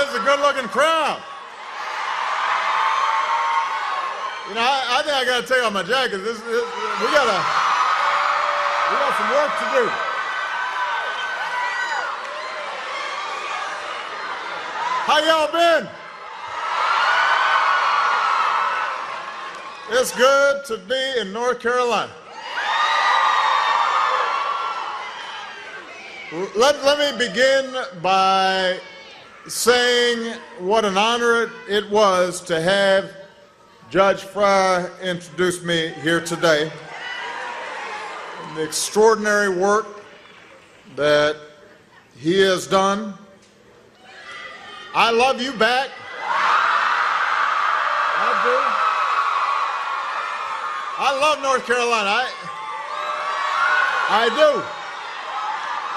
this is a good-looking crowd. You know, I think I got to take off my jacket. We got some work to do. How y'all been? It's good to be in North Carolina. Let me begin by saying what an honor it was to have Judge Fry introduce me here today. The extraordinary work that he has done. I love you back. I do. I love North Carolina. I do.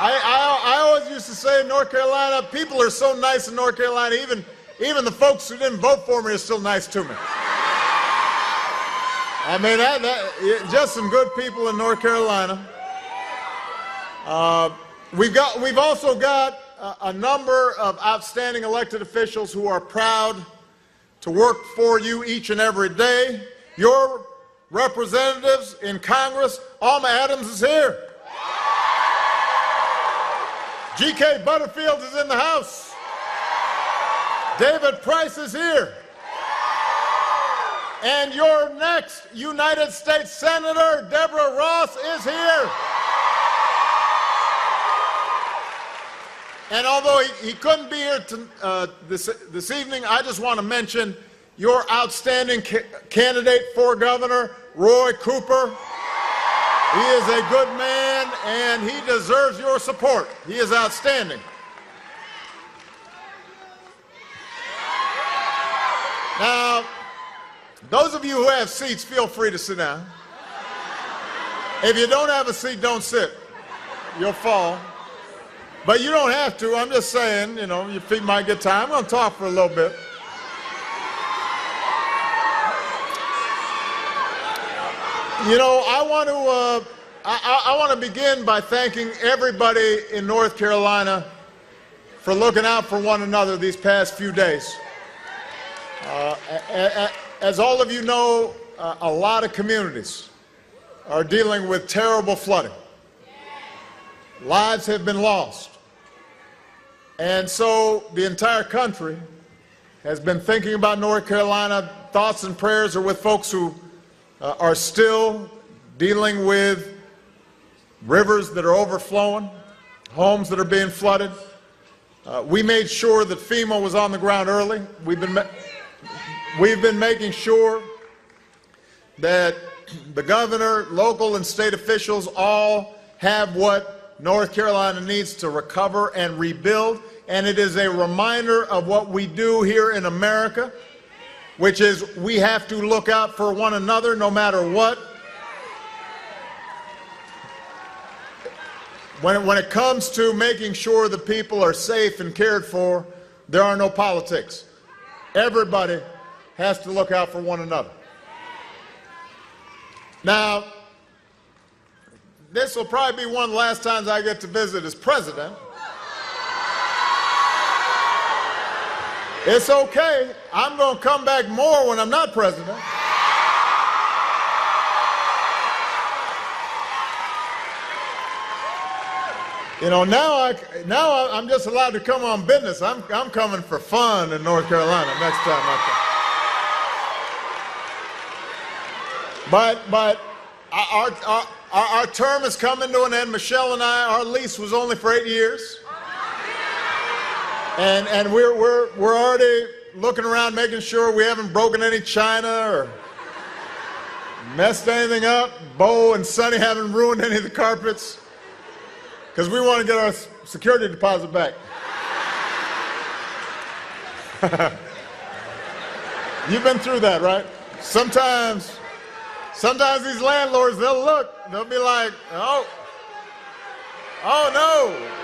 I always used to say in North Carolina, people are so nice in North Carolina, even the folks who didn't vote for me are still nice to me. I mean, just some good people in North Carolina. We've also got a number of outstanding elected officials who are proud to work for you each and every day. Your representatives in Congress, Alma Adams is here. G.K. Butterfield is in the House. David Price is here. And your next United States Senator, Deborah Ross, is here. And although he couldn't be here this evening, I just want to mention your outstanding candidate for governor, Roy Cooper. He is a good man, and he deserves your support. He is outstanding. Now, those of you who have seats, feel free to sit down. If you don't have a seat, don't sit. You'll fall. But you don't have to. I'm just saying, you know, your feet might get tired. I'm going to talk for a little bit. You know, I want to begin by thanking everybody in North Carolina for looking out for one another these past few days. As all of you know, a lot of communities are dealing with terrible flooding. Lives have been lost. And so the entire country has been thinking about North Carolina. Thoughts and prayers are with folks who are still dealing with rivers that are overflowing, homes that are being flooded. We made sure that FEMA was on the ground early. We've been making sure that the governor, local and state officials all have what North Carolina needs to recover and rebuild. And it is a reminder of what we do here in America, which is we have to look out for one another no matter what. When it comes to making sure the people are safe and cared for, there are no politics. Everybody has to look out for one another. Now, this will probably be one of the last times I get to visit as president. It's okay. I'm going to come back more when I'm not president. You know, now I'm just allowed to come on business. I'm coming for fun in North Carolina next time I come. But our term is coming to an end. Michelle and I, our lease was only for 8 years. And we're already looking around, making sure we haven't broken any china or messed anything up. Bo and Sonny haven't ruined any of the carpets, because we want to get our security deposit back. You've been through that, right? Sometimes these landlords, they'll be like, oh no.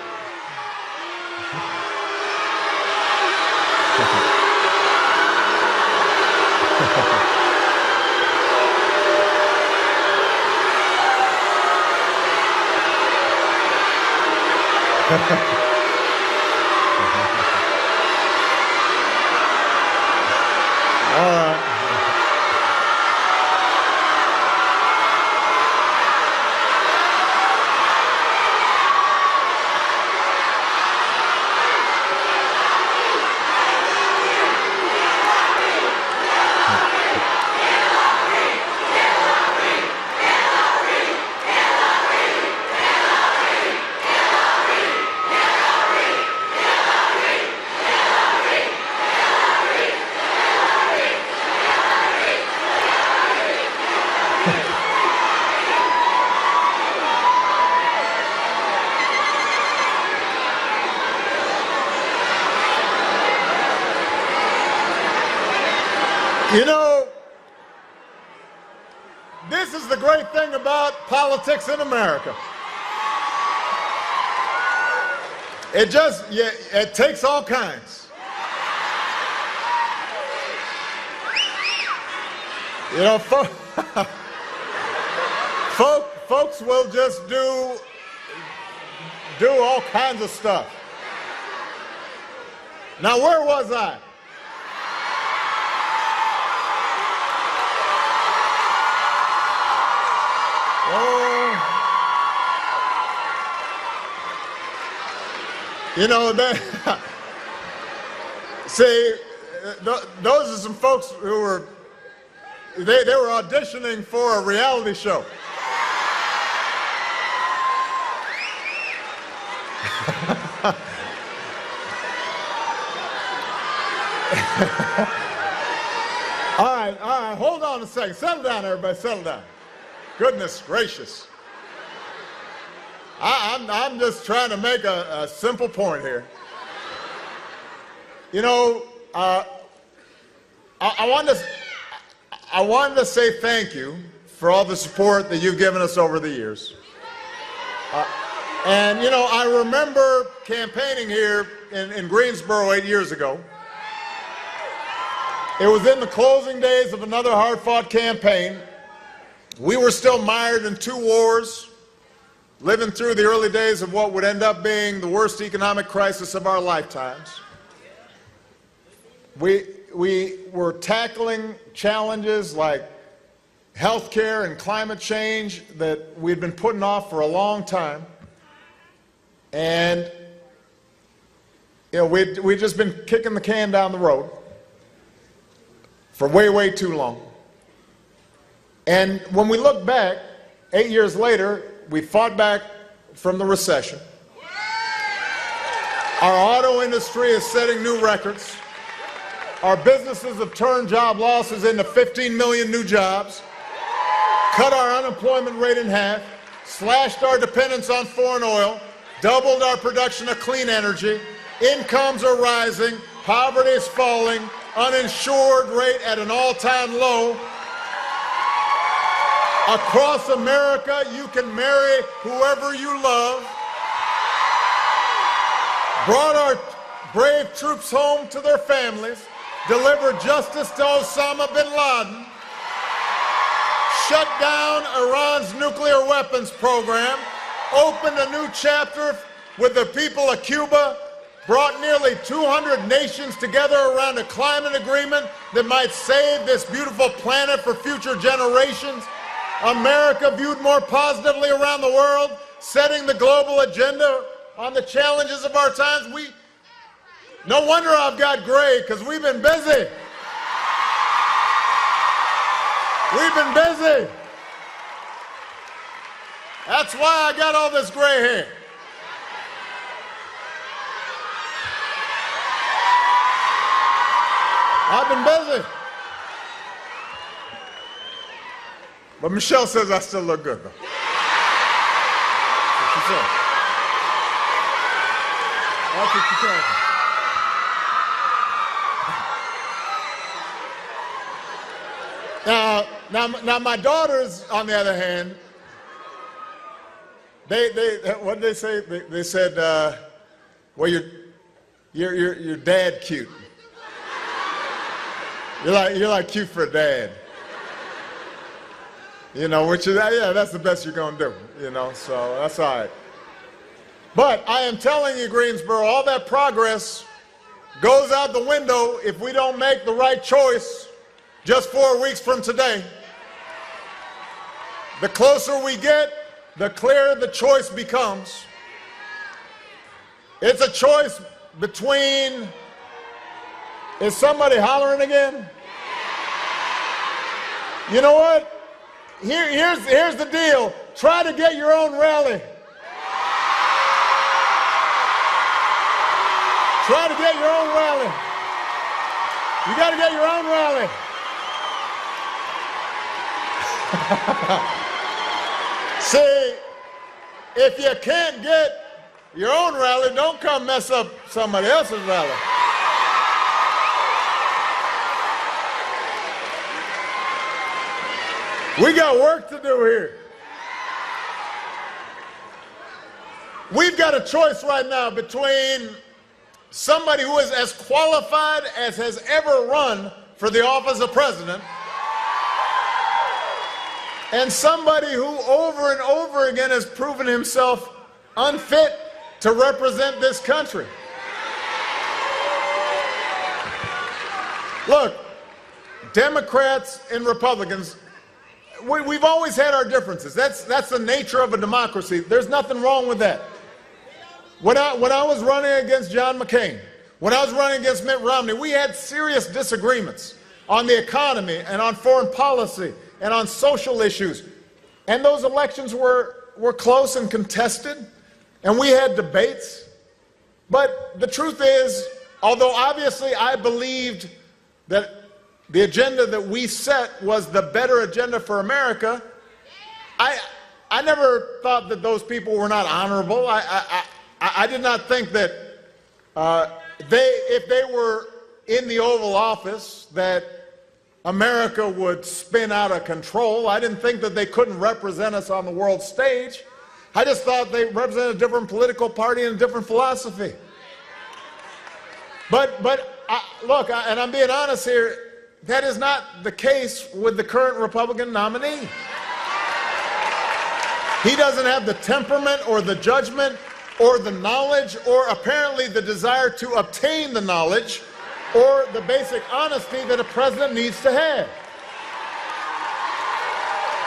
All right. You know, this is the great thing about politics in America. It takes all kinds. You know, folks will just do all kinds of stuff. Now, where was I? You know, see, those are some folks who were, they were auditioning for a reality show. All right, hold on a second. Settle down, everybody, settle down. Goodness gracious. I'm just trying to make a simple point here. You know, I wanted to say thank you for all the support that you've given us over the years. And, you know, I remember campaigning here in Greensboro 8 years ago. It was in the closing days of another hard-fought campaign. We were still mired in 2 wars, living through the early days of what would end up being the worst economic crisis of our lifetimes. We were tackling challenges like health care and climate change that we'd been putting off for a long time. And, you know, we'd just been kicking the can down the road for way, way too long. And when we look back, 8 years later, we fought back from the recession. Our auto industry is setting new records. Our businesses have turned job losses into 15 million new jobs, cut our unemployment rate in half, slashed our dependence on foreign oil, doubled our production of clean energy, incomes are rising, poverty is falling, uninsured rate at an all-time low. Across America, you can marry whoever you love. Brought our brave troops home to their families. Delivered justice to Osama bin Laden. Shut down Iran's nuclear weapons program. Opened a new chapter with the people of Cuba. Brought nearly 200 nations together around a climate agreement that might save this beautiful planet for future generations. America viewed more positively around the world, setting the global agenda on the challenges of our times. No wonder I've got gray, because we've been busy. We've been busy. That's why I got all this gray hair. I've been busy. But Michelle says I still look good, though. That's what she said. That's what she said. Now, my daughters, on the other hand, what did they say? They said, well, your dad cute. You're like cute for a dad. You know, which is, yeah, that's the best you're going to do, you know, so that's all right. But I am telling you, Greensboro, all that progress goes out the window if we don't make the right choice just 4 weeks from today. The closer we get, the clearer the choice becomes. It's a choice between, is somebody hollering again? You know what? Here's the deal. Try to get your own rally. Try to get your own rally. You got to get your own rally. See, if you can't get your own rally, don't come mess up somebody else's rally. We got work to do here. We've got a choice right now between somebody who is as qualified as has ever run for the office of president and somebody who over and over again has proven himself unfit to represent this country. Look, Democrats and Republicans, we've always had our differences. That's the nature of a democracy. There's nothing wrong with that. When I was running against John McCain, when I was running against Mitt Romney, we had serious disagreements on the economy and on foreign policy and on social issues. And those elections were close and contested, and we had debates. But the truth is, although obviously I believed that the agenda that we set was the better agenda for America, I never thought that those people were not honorable. I did not think that if they were in the Oval Office, that America would spin out of control. I didn't think that they couldn't represent us on the world stage. I just thought they represented a different political party and a different philosophy. But look, and I'm being honest here, that is not the case with the current Republican nominee. He doesn't have the temperament or the judgment or the knowledge or apparently the desire to obtain the knowledge or the basic honesty that a president needs to have.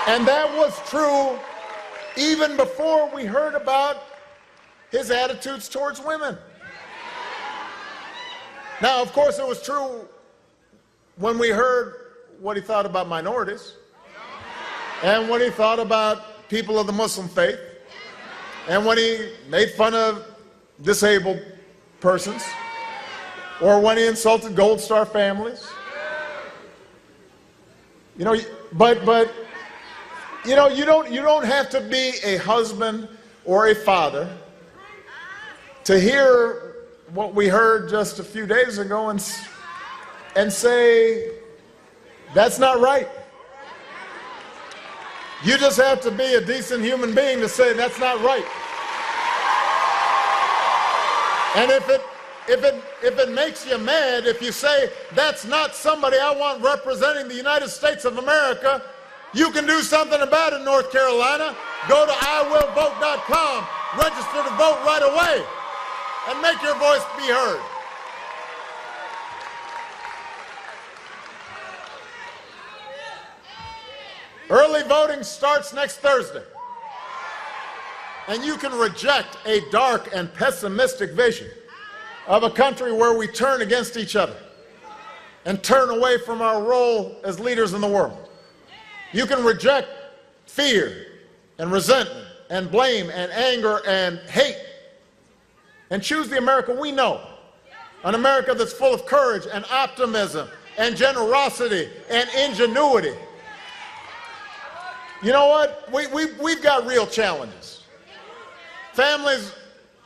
And that was true even before we heard about his attitudes towards women. Now, of course, it was true when we heard what he thought about minorities and what he thought about people of the Muslim faith and when he made fun of disabled persons or when he insulted Gold Star families. You know, but you know, you don't have to be a husband or a father to hear what we heard just a few days ago and say, that's not right. You just have to be a decent human being to say that's not right. And if it makes you mad, if you say that's not somebody I want representing the United States of America, you can do something about it in North Carolina. Go to iwillvote.com, register to vote right away, and make your voice be heard. Early voting starts next Thursday. And you can reject a dark and pessimistic vision of a country where we turn against each other and turn away from our role as leaders in the world. You can reject fear and resentment and blame and anger and hate and choose the America we know, an America that's full of courage and optimism and generosity and ingenuity. You know what? We've got real challenges. Families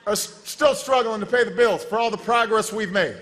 are still struggling to pay the bills for all the progress we've made.